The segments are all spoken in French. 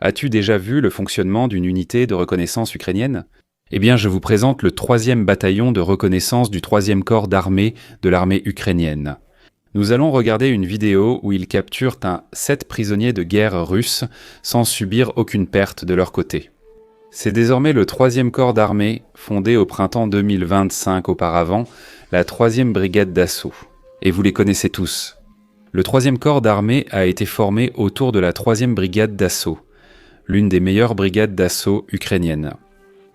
As-tu déjà vu le fonctionnement d'une unité de reconnaissance ukrainienne? Eh bien, je vous présente le 3e bataillon de reconnaissance du 3e corps d'armée de l'armée ukrainienne. Nous allons regarder une vidéo où ils capturent 7 prisonniers de guerre russes sans subir aucune perte de leur côté. C'est désormais le 3e corps d'armée, fondé au printemps 2025 auparavant, la 3e brigade d'assaut. Et vous les connaissez tous. Le 3e corps d'armée a été formé autour de la 3e brigade d'assaut, l'une des meilleures brigades d'assaut ukrainiennes.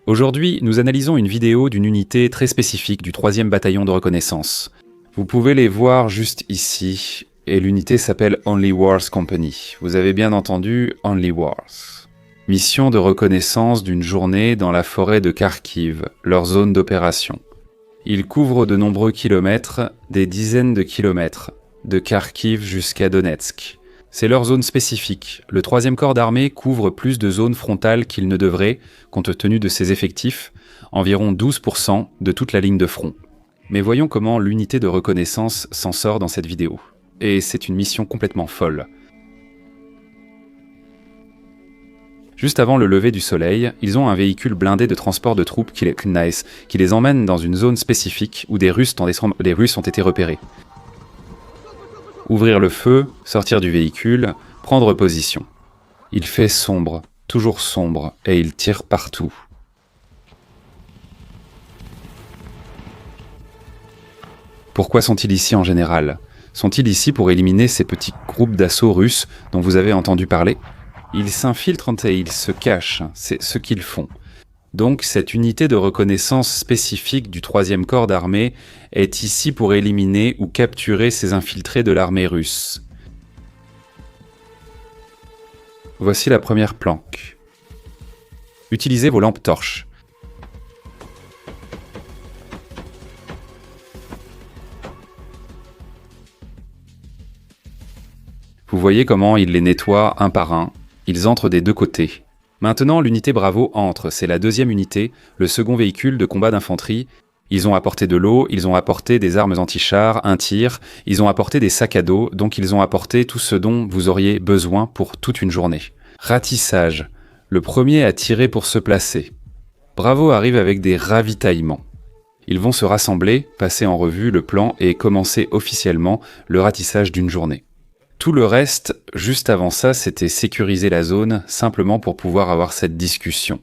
Aujourd'hui, nous analysons une vidéo d'une unité très spécifique du 3e bataillon de reconnaissance. Vous pouvez les voir juste ici, et l'unité s'appelle Only Wars Company. Vous avez bien entendu Only Wars. Mission de reconnaissance d'une journée dans la forêt de Kharkiv, leur zone d'opération. Ils couvrent de nombreux kilomètres, des dizaines de kilomètres, de Kharkiv jusqu'à Donetsk. C'est leur zone spécifique. Le 3e corps d'armée couvre plus de zones frontales qu'il ne devrait, compte tenu de ses effectifs, environ 12% de toute la ligne de front. Mais voyons comment l'unité de reconnaissance s'en sort dans cette vidéo. Et c'est une mission complètement folle. Juste avant le lever du soleil, ils ont un véhicule blindé de transport de troupes qui les emmène dans une zone spécifique où des Russes ont été repérés. Ouvrir le feu, sortir du véhicule, prendre position. Il fait sombre, toujours sombre, et ils tirent partout. Pourquoi sont-ils ici en général? Sont-ils ici pour éliminer ces petits groupes d'assaut russes dont vous avez entendu parler? Ils s'infiltrent et ils se cachent, c'est ce qu'ils font. Donc cette unité de reconnaissance spécifique du 3e corps d'armée est ici pour éliminer ou capturer ces infiltrés de l'armée russe. Voici la première planque. Utilisez vos lampes torches. Vous voyez comment ils les nettoient un par un. Ils entrent des deux côtés. Maintenant, l'unité Bravo entre, c'est la 2e unité, le second véhicule de combat d'infanterie. Ils ont apporté de l'eau, ils ont apporté des armes anti-chars, un tir, ils ont apporté des sacs à dos, donc ils ont apporté tout ce dont vous auriez besoin pour toute une journée. Ratissage, le premier à tirer pour se placer. Bravo arrive avec des ravitaillements. Ils vont se rassembler, passer en revue le plan et commencer officiellement le ratissage d'une journée. Tout le reste, juste avant ça, c'était sécuriser la zone, simplement pour pouvoir avoir cette discussion.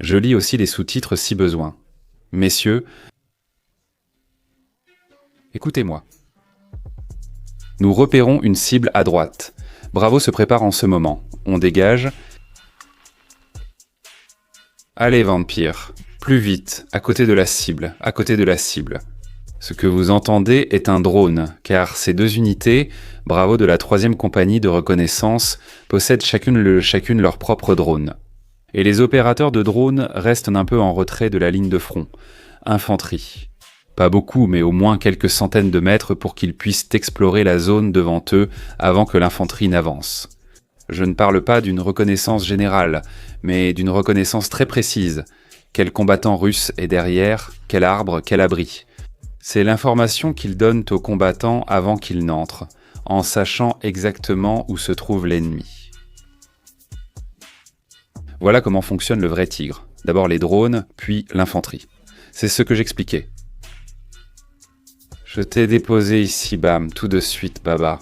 Je lis aussi les sous-titres si besoin. Messieurs, écoutez-moi. Nous repérons une cible à droite. Bravo se prépare en ce moment. On dégage. Allez, Vampire. Plus vite, à côté de la cible, à côté de la cible. Ce que vous entendez est un drone, car ces deux unités, Bravo de la 3e compagnie de reconnaissance, possèdent chacune leur propre drone. Et les opérateurs de drones restent un peu en retrait de la ligne de front. Infanterie. Pas beaucoup, mais au moins quelques centaines de mètres pour qu'ils puissent explorer la zone devant eux avant que l'infanterie n'avance. Je ne parle pas d'une reconnaissance générale, mais d'une reconnaissance très précise. Quel combattant russe est derrière, quel arbre, quel abri. C'est l'information qu'ils donnent aux combattants avant qu'ils n'entrent, en sachant exactement où se trouve l'ennemi. Voilà comment fonctionne le vrai tigre. D'abord les drones, puis l'infanterie. C'est ce que j'expliquais. Je t'ai déposé ici, bam, tout de suite, baba.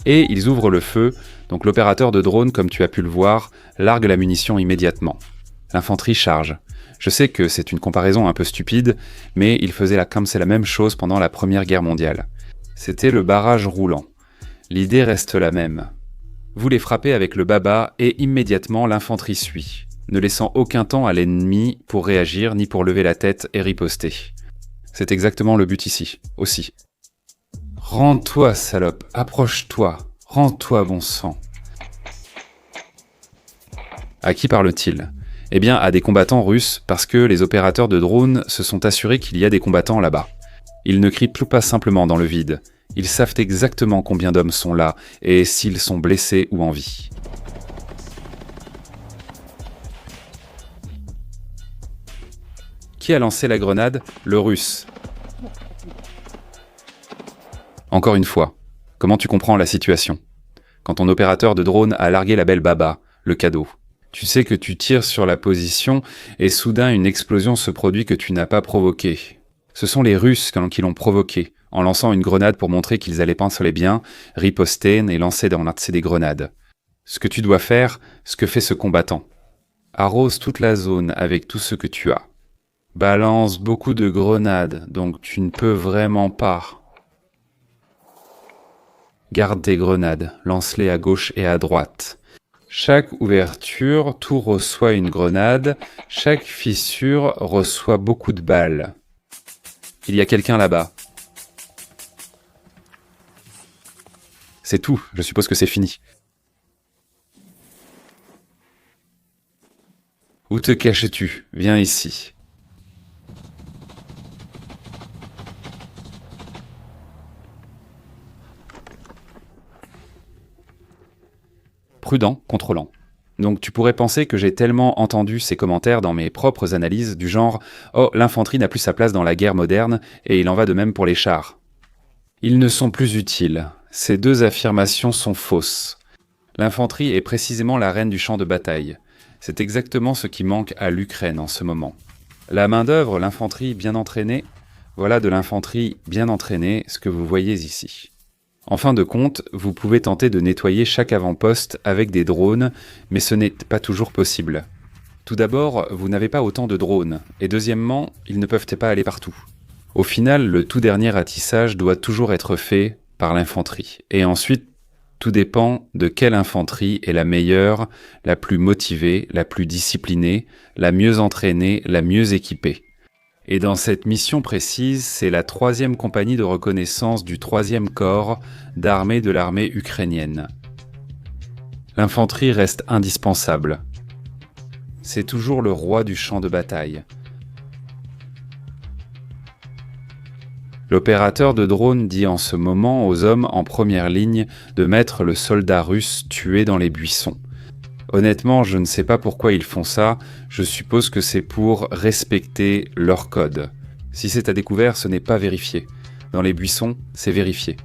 Et ils ouvrent le feu, donc l'opérateur de drone, comme tu as pu le voir, largue la munition immédiatement. L'infanterie charge. Je sais que c'est une comparaison un peu stupide, mais il faisait comme c'est la même chose pendant la Première Guerre mondiale. C'était le barrage roulant. L'idée reste la même. Vous les frappez avec le baba et immédiatement l'infanterie suit, ne laissant aucun temps à l'ennemi pour réagir ni pour lever la tête et riposter. C'est exactement le but ici, aussi. Rends-toi, salope, approche-toi, rends-toi, bon sang. À qui parle-t-il ? Eh bien, à des combattants russes, parce que les opérateurs de drones se sont assurés qu'il y a des combattants là-bas. Ils ne crient plus pas simplement dans le vide. Ils savent exactement combien d'hommes sont là et s'ils sont blessés ou en vie. Qui a lancé la grenade? Le Russe. Encore une fois, comment tu comprends la situation? quand ton opérateur de drone a largué la belle Baba, le cadeau. Tu sais que tu tires sur la position et soudain une explosion se produit que tu n'as pas provoquée. Ce sont les Russes qui l'ont provoquée, en lançant une grenade pour montrer qu'ils allaient penser bien, riposter et lancer dans l'un des grenades. Ce que tu dois faire, ce que fait ce combattant. Arrose toute la zone avec tout ce que tu as. Balance beaucoup de grenades, donc tu ne peux vraiment pas. Garde tes grenades, lance-les à gauche et à droite. Chaque ouverture, tout reçoit une grenade, chaque fissure reçoit beaucoup de balles. Il y a quelqu'un là-bas. C'est tout, je suppose que c'est fini. Où te caches-tu? Viens ici. Prudent, contrôlant. Donc tu pourrais penser que j'ai tellement entendu ces commentaires dans mes propres analyses du genre « Oh, l'infanterie n'a plus sa place dans la guerre moderne et il en va de même pour les chars ». Ils ne sont plus utiles. Ces deux affirmations sont fausses. L'infanterie est précisément la reine du champ de bataille. C'est exactement ce qui manque à l'Ukraine en ce moment. La main-d'œuvre, l'infanterie bien entraînée, voilà de l'infanterie bien entraînée, ce que vous voyez ici. En fin de compte, vous pouvez tenter de nettoyer chaque avant-poste avec des drones, mais ce n'est pas toujours possible. Tout d'abord, vous n'avez pas autant de drones, et deuxièmement, ils ne peuvent pas aller partout. Au final, le tout dernier ratissage doit toujours être fait par l'infanterie, et ensuite, tout dépend de quelle infanterie est la meilleure, la plus motivée, la plus disciplinée, la mieux entraînée, la mieux équipée. Et dans cette mission précise, c'est la 3e compagnie de reconnaissance du 3e corps d'armée de l'armée ukrainienne. L'infanterie reste indispensable. C'est toujours le roi du champ de bataille. L'opérateur de drone dit en ce moment aux hommes en première ligne de mettre le soldat russe tué dans les buissons. Honnêtement, je ne sais pas pourquoi ils font ça, je suppose que c'est pour respecter leur code. Si c'est à découvert, ce n'est pas vérifié. Dans les buissons, c'est vérifié.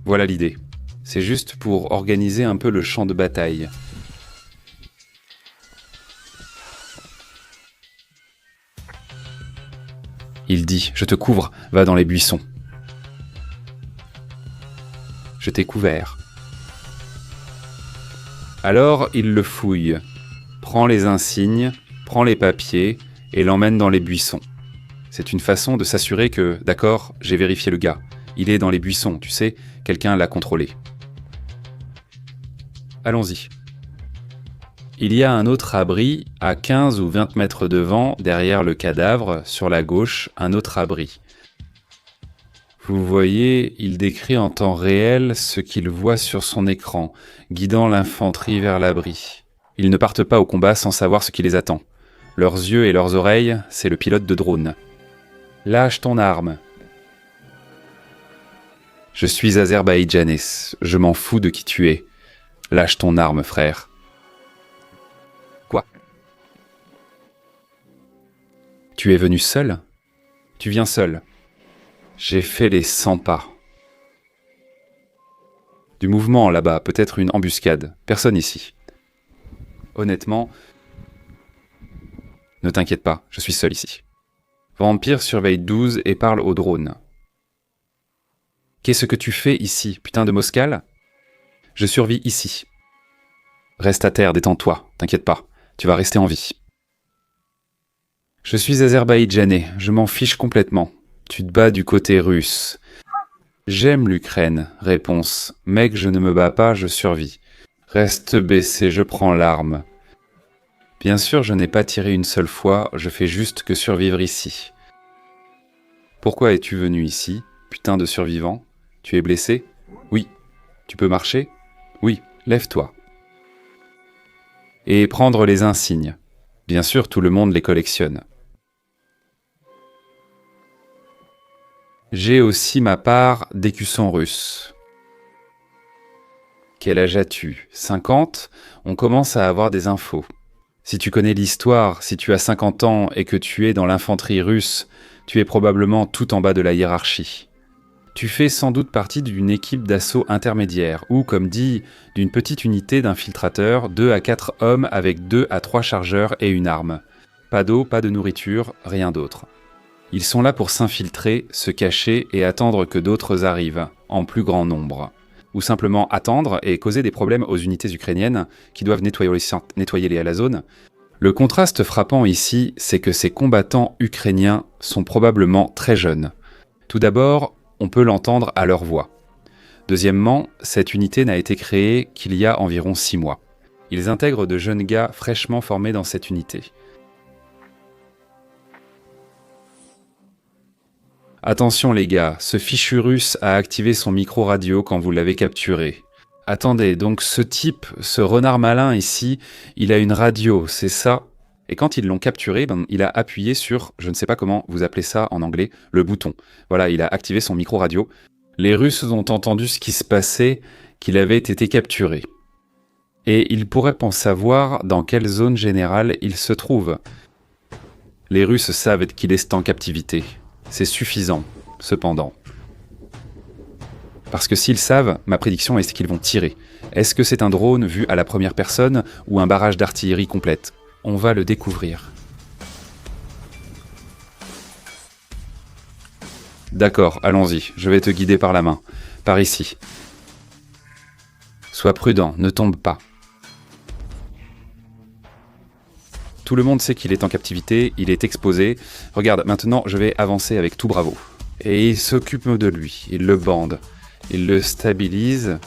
Voilà l'idée. C'est juste pour organiser un peu le champ de bataille. Il dit « Je te couvre, va dans les buissons. » Je t'ai couvert. Alors il le fouille, prend les insignes, prend les papiers et l'emmène dans les buissons. C'est une façon de s'assurer que, d'accord, j'ai vérifié le gars. Il est dans les buissons, tu sais, quelqu'un l'a contrôlé. Allons-y. Il y a un autre abri, à 15 ou 20 mètres devant, derrière le cadavre, sur la gauche, un autre abri. Vous voyez, il décrit en temps réel ce qu'il voit sur son écran, guidant l'infanterie vers l'abri. Ils ne partent pas au combat sans savoir ce qui les attend. Leurs yeux et leurs oreilles, c'est le pilote de drone. Lâche ton arme. Je suis azerbaïdjanais, je m'en fous de qui tu es. Lâche ton arme, frère. Quoi? Tu es venu seul? Tu viens seul. J'ai fait les 100 pas. Du mouvement là-bas, peut-être une embuscade. Personne ici. Honnêtement, ne t'inquiète pas, je suis seul ici. Vampire surveille 12 et parle au drone. Qu'est-ce que tu fais ici, putain de Moscal? Je survis ici. Reste à terre, détends-toi, t'inquiète pas, tu vas rester en vie. Je suis azerbaïdjanais, je m'en fiche complètement. Tu te bats du côté russe. J'aime l'Ukraine, réponse. Mec, je ne me bats pas, je survis. Reste baissé, je prends l'arme. Bien sûr, je n'ai pas tiré une seule fois, je fais juste que survivre ici. Pourquoi es-tu venu ici, putain de survivant? Tu es blessé? Oui. Tu peux marcher? Oui, lève-toi. Et prendre les insignes. Bien sûr, tout le monde les collectionne. J'ai aussi ma part d'écussons russes. Quel âge as-tu? 50? On commence à avoir des infos. Si tu connais l'histoire, si tu as 50 ans et que tu es dans l'infanterie russe, tu es probablement tout en bas de la hiérarchie. Tu fais sans doute partie d'une équipe d'assaut intermédiaire, ou comme dit, d'une petite unité d'infiltrateurs, 2 à 4 hommes avec 2 à 3 chargeurs et une arme. Pas d'eau, pas de nourriture, rien d'autre. Ils sont là pour s'infiltrer, se cacher et attendre que d'autres arrivent, en plus grand nombre. Ou simplement attendre et causer des problèmes aux unités ukrainiennes qui doivent nettoyer la zone. Le contraste frappant ici, c'est que ces combattants ukrainiens sont probablement très jeunes. Tout d'abord, on peut l'entendre à leur voix. Deuxièmement, cette unité n'a été créée qu'il y a environ 6 mois. Ils intègrent de jeunes gars fraîchement formés dans cette unité. Attention les gars, ce fichu russe a activé son micro-radio quand vous l'avez capturé. Attendez, donc ce type, ce renard malin ici, il a une radio, c'est ça? Et quand ils l'ont capturé, il a appuyé sur, je ne sais pas comment vous appelez ça en anglais, le bouton. Voilà, il a activé son micro-radio. Les Russes ont entendu ce qui se passait, qu'il avait été capturé. Et ils pourraient en savoir dans quelle zone générale il se trouve. Les Russes savent qu'il est en captivité. C'est suffisant, cependant. Parce que s'ils savent, ma prédiction est qu'ils vont tirer. Est-ce que c'est un drone vu à la première personne ou un barrage d'artillerie complète? On va le découvrir. D'accord, allons-y, je vais te guider par la main. Par ici. Sois prudent, ne tombe pas. Tout le monde sait qu'il est en captivité, il est exposé. Regarde, maintenant je vais avancer avec tout bravo. Et il s'occupe de lui, il le bande, il le stabilise.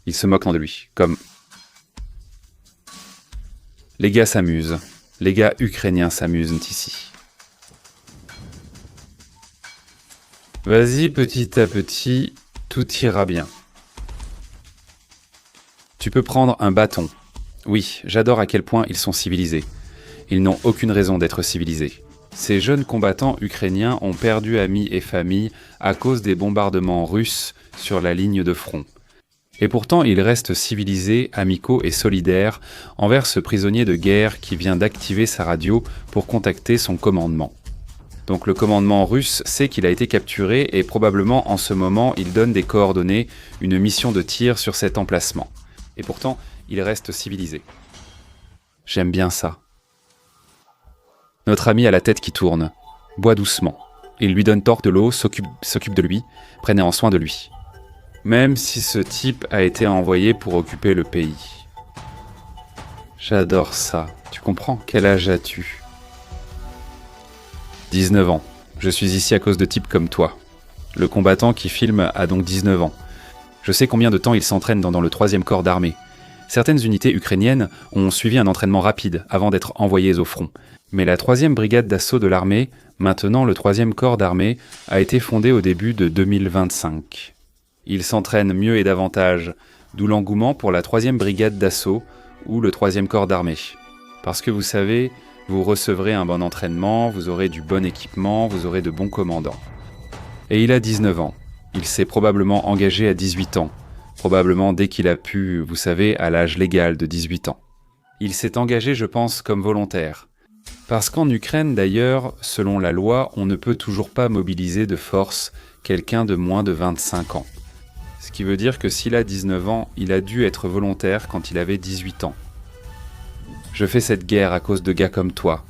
Il se moque de lui, comme... Les gars s'amusent. Les gars ukrainiens s'amusent ici. Vas-y, petit à petit, tout ira bien. Tu peux prendre un bâton. Oui, j'adore à quel point ils sont civilisés. Ils n'ont aucune raison d'être civilisés. Ces jeunes combattants ukrainiens ont perdu amis et famille à cause des bombardements russes sur la ligne de front. Et pourtant, ils restent civilisés, amicaux et solidaires envers ce prisonnier de guerre qui vient d'activer sa radio pour contacter son commandement. Donc le commandement russe sait qu'il a été capturé et probablement en ce moment, il donne des coordonnées, une mission de tir sur cet emplacement. Et pourtant, il reste civilisé. J'aime bien ça. Notre ami a la tête qui tourne. Bois doucement. Il lui donne tort de l'eau, s'occupe de lui, prenez soin de lui. Même si ce type a été envoyé pour occuper le pays. J'adore ça. Tu comprends? Quel âge as-tu? 19 ans. Je suis ici à cause de types comme toi. Le combattant qui filme a donc 19 ans. Je sais combien de temps il s'entraîne dans le 3e corps d'armée. Certaines unités ukrainiennes ont suivi un entraînement rapide avant d'être envoyées au front. Mais la 3e brigade d'assaut de l'armée, maintenant le 3e corps d'armée, a été fondée au début de 2025. Ils s'entraînent mieux et davantage, d'où l'engouement pour la 3e brigade d'assaut ou le 3e corps d'armée. Parce que vous savez, vous recevrez un bon entraînement, vous aurez du bon équipement, vous aurez de bons commandants. Et il a 19 ans. Il s'est probablement engagé à 18 ans. Probablement dès qu'il a pu, vous savez, à l'âge légal de 18 ans. Il s'est engagé, je pense, comme volontaire. Parce qu'en Ukraine, d'ailleurs, selon la loi, on ne peut toujours pas mobiliser de force quelqu'un de moins de 25 ans. Ce qui veut dire que s'il a 19 ans, il a dû être volontaire quand il avait 18 ans. Je fais cette guerre à cause de gars comme toi.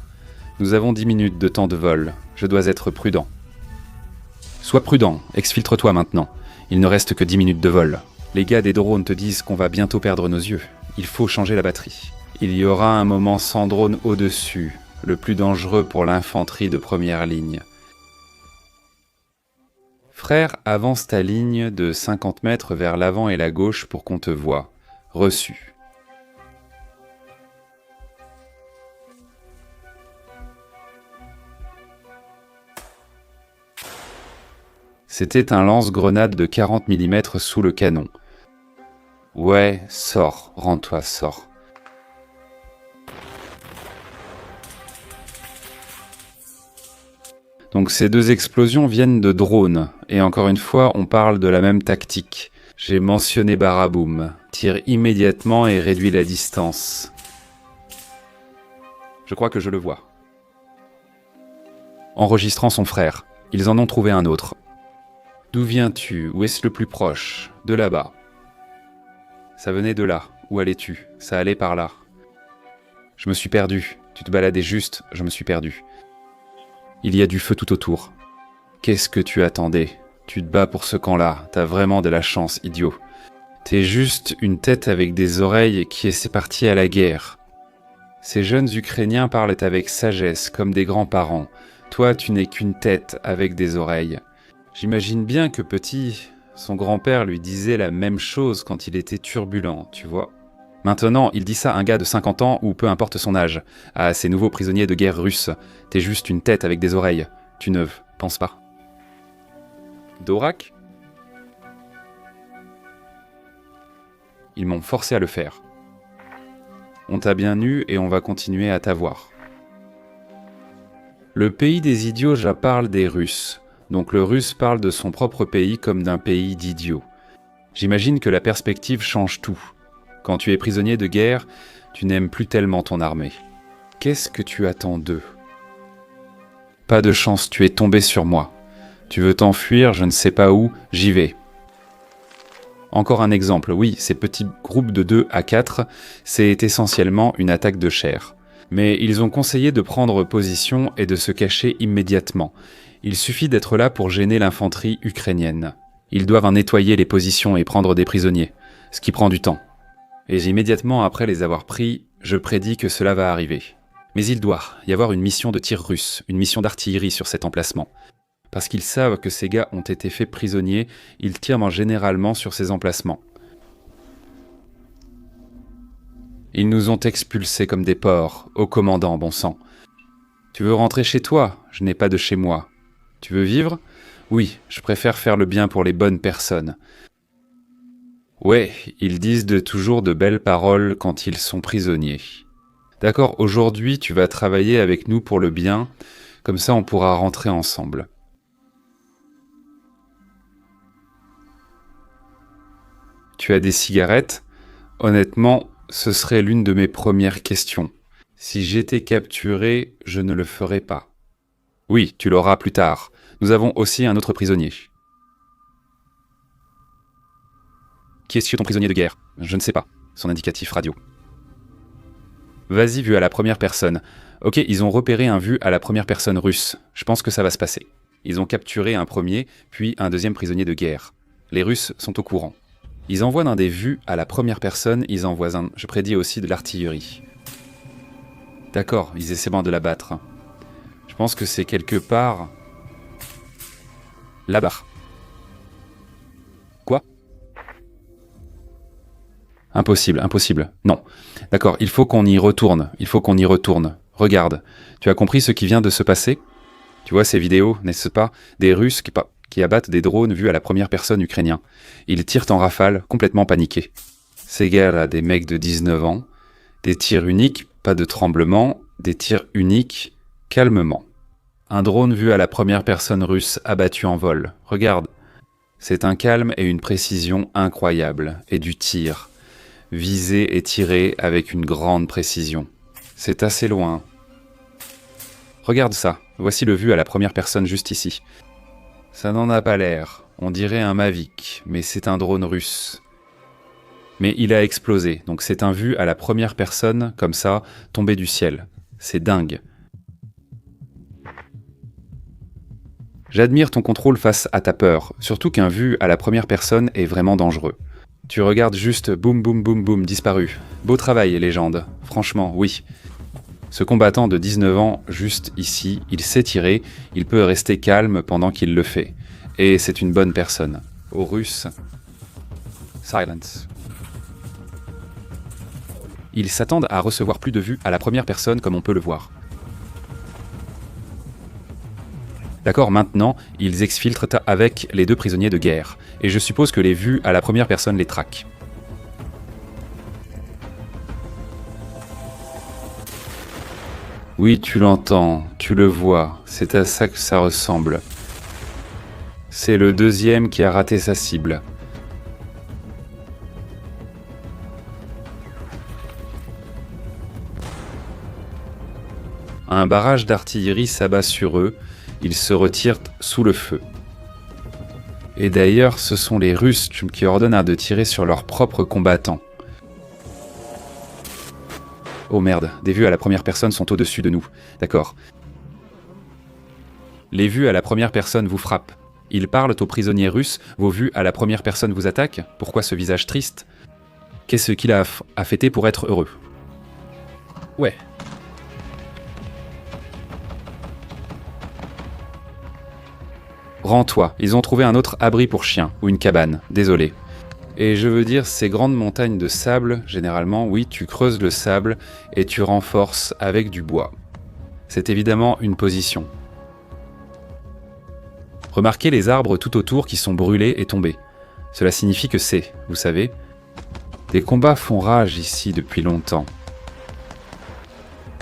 Nous avons 10 minutes de temps de vol. Je dois être prudent. Sois prudent, exfiltre-toi maintenant. Il ne reste que 10 minutes de vol. Les gars des drones te disent qu'on va bientôt perdre nos yeux. Il faut changer la batterie. Il y aura un moment sans drone au-dessus, le plus dangereux pour l'infanterie de première ligne. Frère, avance ta ligne de 50 mètres vers l'avant et la gauche pour qu'on te voie. Reçu. C'était un lance-grenade de 40 mm sous le canon. Ouais, sors, rends-toi, sors. Donc ces deux explosions viennent de drones, et encore une fois, on parle de la même tactique. J'ai mentionné Baraboum. Tire immédiatement et réduis la distance. Je crois que je le vois. enregistrant son frère. Ils en ont trouvé un autre. D'où viens-tu? Où est-ce le plus proche? De là-bas. Ça venait de là. Où allais-tu? Ça allait par là. Je me suis perdu. Tu te baladais juste, je me suis perdu. Il y a du feu tout autour. Qu'est-ce que tu attendais? Tu te bats pour ce camp-là. T'as vraiment de la chance, idiot. T'es juste une tête avec des oreilles qui est partie à la guerre. Ces jeunes Ukrainiens parlent avec sagesse, comme des grands-parents. Toi, tu n'es qu'une tête avec des oreilles. J'imagine bien que petit, son grand-père lui disait la même chose quand il était turbulent, tu vois. Maintenant, il dit ça à un gars de 50 ans ou peu importe son âge, à ces nouveaux prisonniers de guerre russes. T'es juste une tête avec des oreilles. Tu ne penses pas. Dorak? Ils m'ont forcé à le faire. On t'a bien eu et on va continuer à t'avoir. Le pays des idiots, je parle des Russes. Donc le Russe parle de son propre pays comme d'un pays d'idiots. J'imagine que la perspective change tout. Quand tu es prisonnier de guerre, tu n'aimes plus tellement ton armée. Qu'est-ce que tu attends d'eux? Pas de chance, tu es tombé sur moi. Tu veux t'enfuir, je ne sais pas où, j'y vais. Encore un exemple, oui, ces petits groupes de 2 à 4, c'est essentiellement une attaque de chair. Mais ils ont conseillé de prendre position et de se cacher immédiatement. Il suffit d'être là pour gêner l'infanterie ukrainienne. Ils doivent en nettoyer les positions et prendre des prisonniers, ce qui prend du temps. Et immédiatement après les avoir pris, je prédis que cela va arriver. Mais il doit y avoir une mission de tir russe, une mission d'artillerie sur cet emplacement. Parce qu'ils savent que ces gars ont été faits prisonniers, ils tirent généralement sur ces emplacements. Ils nous ont expulsés comme des porcs, au commandant, bon sang. Tu veux rentrer chez toi? Je n'ai pas de chez moi. Tu veux vivre? Oui, je préfère faire le bien pour les bonnes personnes. Ouais, ils disent toujours de belles paroles quand ils sont prisonniers. D'accord, aujourd'hui tu vas travailler avec nous pour le bien, comme ça on pourra rentrer ensemble. Tu as des cigarettes? Honnêtement, ce serait l'une de mes premières questions. Si j'étais capturé, je ne le ferais pas. Oui, tu l'auras plus tard. Nous avons aussi un autre prisonnier. Qui est-ce ton prisonnier de guerre? Je ne sais pas. Son indicatif radio. Vas-y, vue à la première personne. Ok, ils ont repéré un vue à la première personne russe. Je pense que ça va se passer. Ils ont capturé un premier, puis un deuxième prisonnier de guerre. Les Russes sont au courant. Ils envoient dans des vues à la première personne, ils envoient je prédis aussi de l'artillerie. D'accord, ils essaient de l'abattre. Je pense que c'est quelque part... là-bas. Quoi? Impossible, impossible. Non. D'accord, il faut qu'on y retourne. Regarde, tu as compris ce qui vient de se passer? Tu vois ces vidéos, n'est-ce pas? Des Russes qui abattent des drones vus à la première personne ukrainien. Ils tirent en rafale, complètement paniqués. Ces gars-là, des mecs de 19 ans, des tirs uniques, pas de tremblement, des tirs uniques, calmement. Un drone vu à la première personne russe abattu en vol. Regarde. C'est un calme et une précision incroyables, et du tir. Visé et tiré avec une grande précision. C'est assez loin. Regarde ça, voici le vu à la première personne juste ici. Ça n'en a pas l'air, on dirait un Mavic, mais c'est un drone russe. Mais il a explosé, donc c'est un vu à la première personne, comme ça, tombé du ciel. C'est dingue. J'admire ton contrôle face à ta peur, surtout qu'un vu à la première personne est vraiment dangereux. Tu regardes juste boum boum boum boum disparu. Beau travail, légende. Franchement, oui. Ce combattant de 19 ans, juste ici, il sait tirer, il peut rester calme pendant qu'il le fait. Et c'est une bonne personne. Aux Russes, silence. Ils s'attendent à recevoir plus de vues à la première personne comme on peut le voir. D'accord, maintenant, ils exfiltrent avec les 2 prisonniers de guerre. Et je suppose que les vues à la première personne les traquent. Oui, tu l'entends, tu le vois, c'est à ça que ça ressemble. C'est le deuxième qui a raté sa cible. Un barrage d'artillerie s'abat sur eux, Ils se retirent sous le feu. Et d'ailleurs, ce sont les Russes qui ordonnent de tirer sur leurs propres combattants. Oh merde, des vues à la première personne sont au-dessus de nous. D'accord. Les vues à la première personne vous frappent. Ils parlent aux prisonniers russes, vos vues à la première personne vous attaquent. Pourquoi ce visage triste? Qu'est-ce qu'il a fêté pour être heureux? Ouais. Rends-toi, ils ont trouvé un autre abri pour chiens, ou une cabane, désolé. Et je veux dire, ces grandes montagnes de sable, généralement, oui, tu creuses le sable et tu renforces avec du bois. C'est évidemment une position. Remarquez les arbres tout autour qui sont brûlés et tombés. Cela signifie que c'est, vous savez, des combats font rage ici depuis longtemps.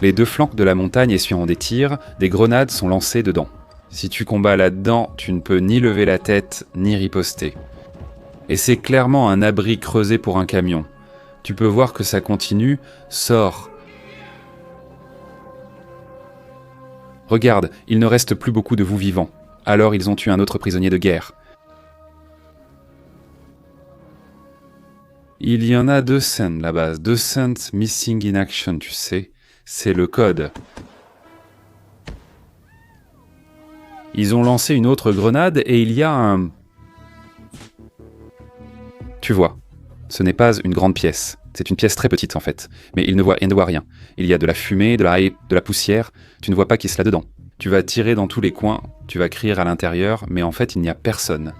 Les deux flancs de la montagne essuyant des tirs, des grenades sont lancées dedans. Si tu combats là-dedans, tu ne peux ni lever la tête, ni riposter. Et c'est clairement un abri creusé pour un camion. Tu peux voir que ça continue, sort. Regarde, il ne reste plus beaucoup de vous vivants. Alors ils ont tué un autre prisonnier de guerre. Il y en a 2 cents là-bas, 2 cents missing in action, tu sais. C'est le code. Ils ont lancé une autre grenade et il y a un... Tu vois, ce n'est pas une grande pièce. C'est une pièce très petite en fait. Mais il ne voit rien. Il y a de la fumée, de la poussière. Tu ne vois pas qui est là-dedans. Tu vas tirer dans tous les coins, tu vas crier à l'intérieur, mais en fait il n'y a personne.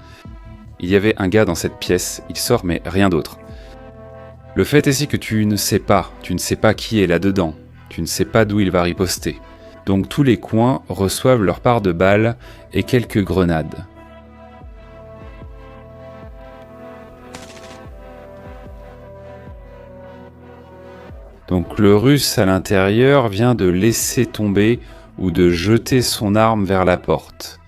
Il y avait un gars dans cette pièce, il sort mais rien d'autre. Le fait est que tu ne sais pas qui est là-dedans. Tu ne sais pas d'où il va riposter. Donc tous les coins reçoivent leur part de balles et quelques grenades. Donc le Russe à l'intérieur vient de laisser tomber ou de jeter son arme vers la porte.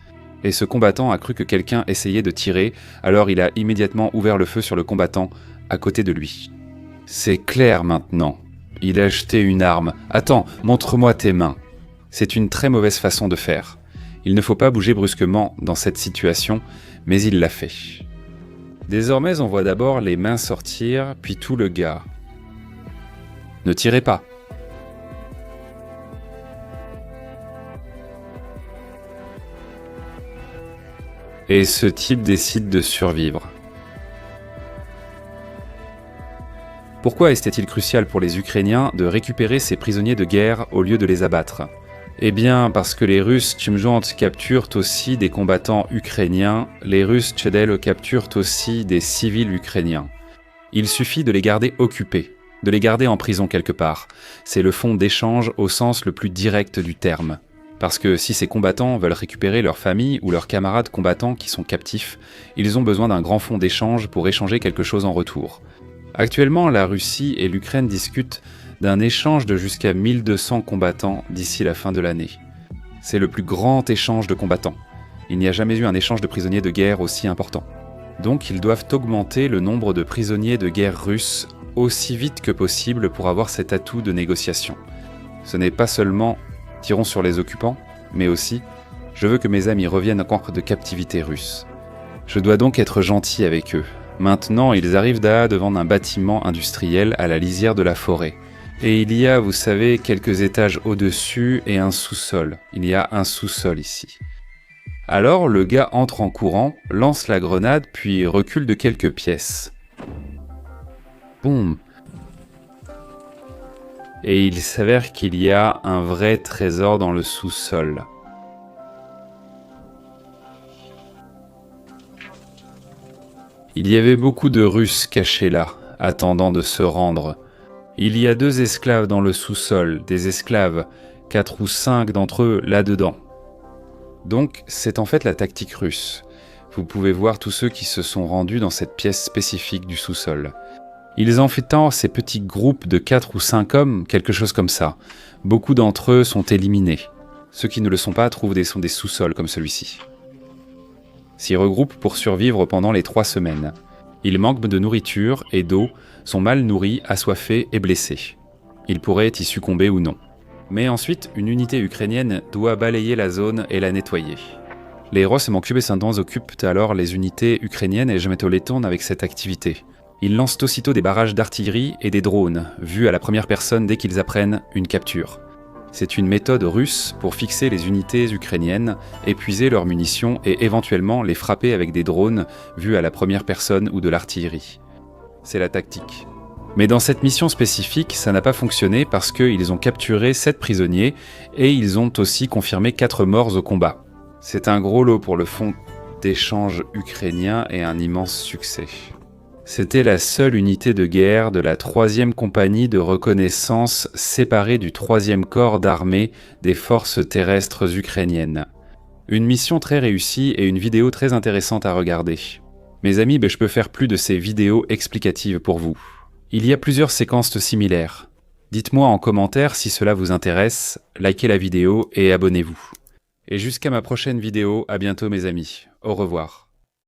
Et ce combattant a cru que quelqu'un essayait de tirer, alors il a immédiatement ouvert le feu sur le combattant à côté de lui. C'est clair maintenant. Il a jeté une arme. Attends, montre-moi tes mains. C'est une très mauvaise façon de faire. Il ne faut pas bouger brusquement dans cette situation, mais il l'a fait. Désormais, on voit d'abord les mains sortir, puis tout le gars. Ne tirez pas. Et ce type décide de survivre. Pourquoi était-il crucial pour les Ukrainiens de récupérer ces prisonniers de guerre au lieu de les abattre? Eh bien, parce que les Russes Tchimjont capturent aussi des combattants ukrainiens, les Russes Tchedel capturent aussi des civils ukrainiens. Il suffit de les garder occupés, de les garder en prison quelque part. C'est le fonds d'échange au sens le plus direct du terme. Parce que si ces combattants veulent récupérer leur famille ou leurs camarades combattants qui sont captifs, ils ont besoin d'un grand fonds d'échange pour échanger quelque chose en retour. Actuellement, la Russie et l'Ukraine discutent d'un échange de jusqu'à 1200 combattants d'ici la fin de l'année. C'est le plus grand échange de combattants. Il n'y a jamais eu un échange de prisonniers de guerre aussi important. Donc ils doivent augmenter le nombre de prisonniers de guerre russes aussi vite que possible pour avoir cet atout de négociation. Ce n'est pas seulement « tirons sur les occupants », mais aussi « je veux que mes amis reviennent encore de captivité russe ». Je dois donc être gentil avec eux. Maintenant, ils arrivent devant un bâtiment industriel à la lisière de la forêt. Et il y a, vous savez, quelques étages au-dessus et un sous-sol. Il y a un sous-sol ici. Alors, le gars entre en courant, lance la grenade, puis recule de quelques pièces. Boum! Et il s'avère qu'il y a un vrai trésor dans le sous-sol. Il y avait beaucoup de Russes cachés là, attendant de se rendre. Il y a 2 esclaves dans le sous-sol, des esclaves, 4 ou 5 d'entre eux là-dedans. Donc, c'est en fait la tactique russe. Vous pouvez voir tous ceux qui se sont rendus dans cette pièce spécifique du sous-sol. Ils enfilant ces petits groupes de 4 ou 5 hommes, quelque chose comme ça. Beaucoup d'entre eux sont éliminés. Ceux qui ne le sont pas trouvent des sous-sols comme celui-ci. S'y regroupent pour survivre pendant les 3 semaines. Ils manquent de nourriture et d'eau, sont mal nourris, assoiffés et blessés. Ils pourraient y succomber ou non. Mais ensuite, une unité ukrainienne doit balayer la zone et la nettoyer. Les Rossumokubesindans occupent alors les unités ukrainiennes et Jemetoleton avec cette activité. Ils lancent aussitôt des barrages d'artillerie et des drones, vus à la première personne dès qu'ils apprennent une capture. C'est une méthode russe pour fixer les unités ukrainiennes, épuiser leurs munitions et éventuellement les frapper avec des drones vus à la première personne ou de l'artillerie. C'est la tactique. Mais dans cette mission spécifique, ça n'a pas fonctionné parce qu'ils ont capturé 7 prisonniers et ils ont aussi confirmé 4 morts au combat. C'est un gros lot pour le fonds d'échange ukrainien et un immense succès. C'était la seule unité de guerre de la 3e compagnie de reconnaissance séparée du 3e corps d'armée des forces terrestres ukrainiennes. Une mission très réussie et une vidéo très intéressante à regarder. Mes amis, je peux faire plus de ces vidéos explicatives pour vous. Il y a plusieurs séquences similaires. Dites-moi en commentaire si cela vous intéresse, likez la vidéo et abonnez-vous. Et jusqu'à ma prochaine vidéo, à bientôt mes amis. Au revoir.